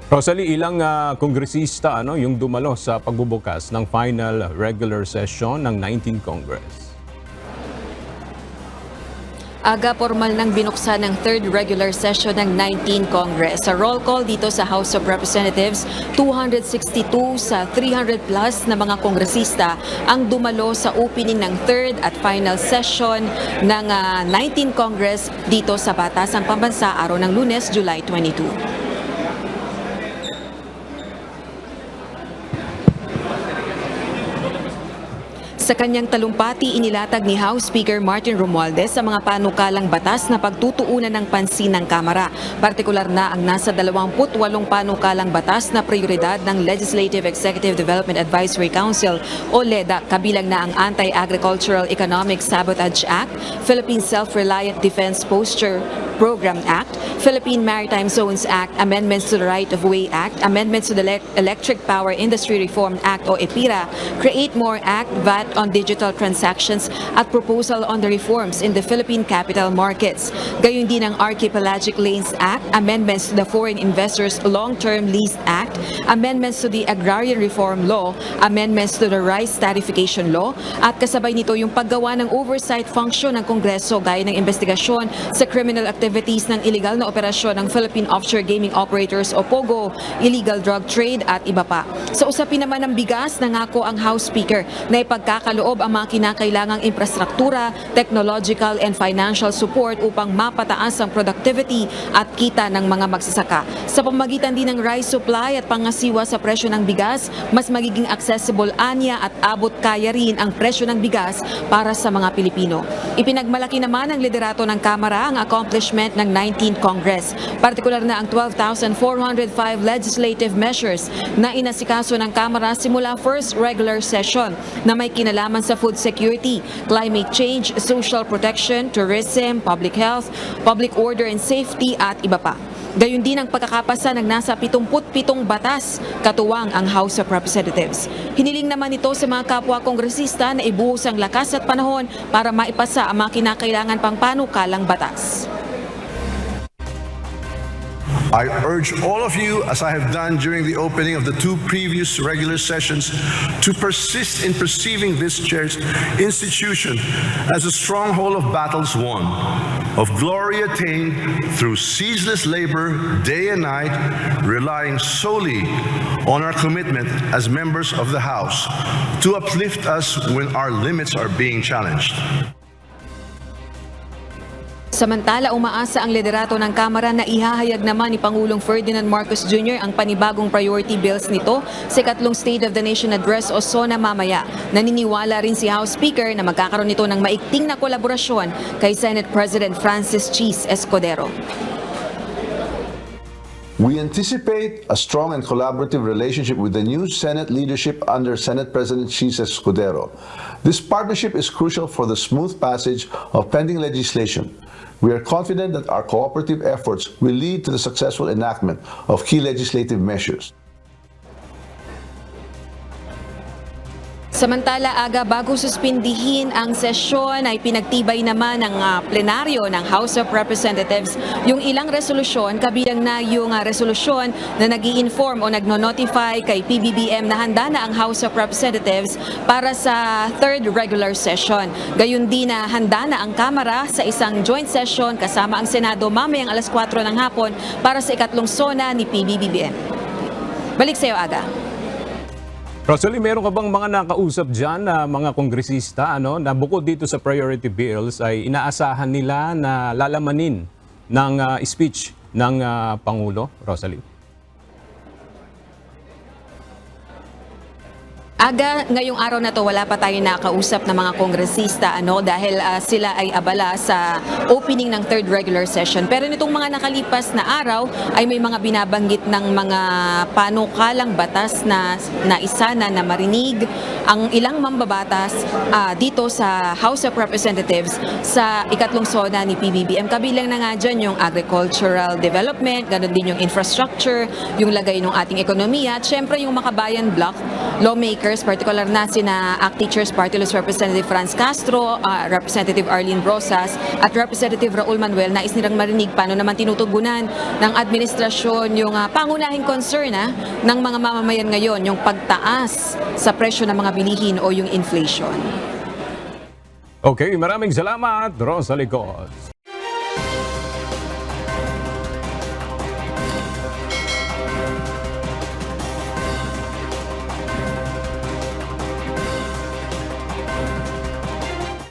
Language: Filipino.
Rosalie, ilang kongresista yung dumalo sa pagbubukas ng final regular session ng 19th Congress? Aga formal nang binuksan ng 3rd regular session ng 19th Congress. Sa roll call dito sa House of Representatives, 262 sa 300 plus na mga kongresista ang dumalo sa opening ng 3rd at final session ng 19th Congress dito sa Batasang Pambansa araw ng Lunes, July 22. Sa kanyang talumpati, inilatag ni House Speaker Martin Romualdez sa mga panukalang batas na pagtutuunan ng pansin ng Kamara. Partikular na ang nasa 28 panukalang batas na prioridad ng Legislative Executive Development Advisory Council o LEDA, kabilang na ang Anti-Agricultural Economic Sabotage Act, Philippine Self-Reliant Defense Posture Program Act, Philippine Maritime Zones Act, amendments to the Right-of-Way Act, amendments to the Electric Power Industry Reform Act o EPIRA, Create More Act, VAT on digital transactions at proposal on the reforms in the Philippine capital markets. Gayon din ang Archipelagic Lanes Act, amendments to the Foreign Investors Long-Term Lease Act, amendments to the Agrarian Reform Law, amendments to the Rice Tarification Law, at kasabay nito yung paggawa ng oversight function ng Kongreso gaya ng investigasyon sa criminal activities ng illegal na operasyon ng Philippine Offshore Gaming Operators o POGO, illegal drug trade at iba pa. Sa usapin naman ng bigas, nangako ang House Speaker na ipagkakaloob ang mga kinakailangang infrastruktura, technological and financial support upang mapataas ang productivity at kita ng mga magsasaka. Sa pamamagitan din ng rice supply at pangasiwa sa presyo ng bigas, mas magiging accessible anya at abot kaya rin ang presyo ng bigas para sa mga Pilipino. Ipinagmalaki naman ng liderato ng Kamara ang accomplishment ng 19th Congress. Partikular na ang 12,405 legislative measures na inasikaso ng Kamara simula first regular session na may kinalaman sa food security, climate change, social protection, tourism, public health, public order and safety at iba pa. Gayon din ang pagkakapasa ng nasa 77 batas, katuwang ang House of Representatives. Hiniling naman ito sa mga kapwa kongresista na ibuhos ang lakas at panahon para maipasa ang mga kinakailangan pang panukalang batas. I urge all of you, as I have done during the opening of the two previous regular sessions, to persist in perceiving this chair's institution as a stronghold of battles won, of glory attained through ceaseless labor day and night, relying solely on our commitment as members of the House to uplift us when our limits are being challenged. Samantala, umaasa ang liderato ng Kamara na ihahayag naman ni Pangulong Ferdinand Marcos Jr. ang panibagong priority bills nito sa ikatlong State of the Nation Address o SONA mamaya. Naniniwala rin si House Speaker na magkakaroon nito ng maigting na kolaborasyon kay Senate President Francis Cheese Escudero. We anticipate a strong and collaborative relationship with the new Senate leadership under Senate President Cheese Escudero. This partnership is crucial for the smooth passage of pending legislation. We are confident that our cooperative efforts will lead to the successful enactment of key legislative measures. Samantala, aga bago suspindihin ang sesyon ay pinagtibay naman ng plenaryo ng House of Representatives yung ilang resolusyon, kabilang na yung resolusyon na nag-i-inform o nagno-notify kay PBBM na handa na ang House of Representatives para sa 3rd regular session. Gayun din na handa na ang Kamara sa isang joint session kasama ang Senado mamayang alas 4 ng hapon para sa ikatlong SONA ni PBBM. Balik sa iyo, Aga. Rosalie, meron ka bang mga nakausap dyan na mga kongresista na bukod dito sa priority bills ay inaasahan nila na lalamanin ng speech ng Pangulo, Rosalie? Aga, ngayong araw na to wala pa tayo nakausap na mga kongresista dahil sila ay abala sa opening ng 3rd regular session. Pero nitong mga nakalipas na araw ay may mga binabanggit ng mga panukalang batas na naisana na marinig ang ilang mambabatas dito sa House of Representatives sa ikatlong SONA ni PBBM. Kabilang na nga dyan yung agricultural development, ganun din yung infrastructure, yung lagay ng ating ekonomiya, at syempre yung Makabayan Block, lawmaker lawmakers, particular na sina ACT Teachers Party List Representative Franz Castro, Representative Arlene Rosas at Representative Raul Manuel, nais nilang marinig paano naman tinutugunan ng administrasyon yung pangunahing concern ng mga mamamayan ngayon, yung pagtaas sa presyo ng mga bilihin o yung inflation. Okay, maraming salamat, Rosalie Cos.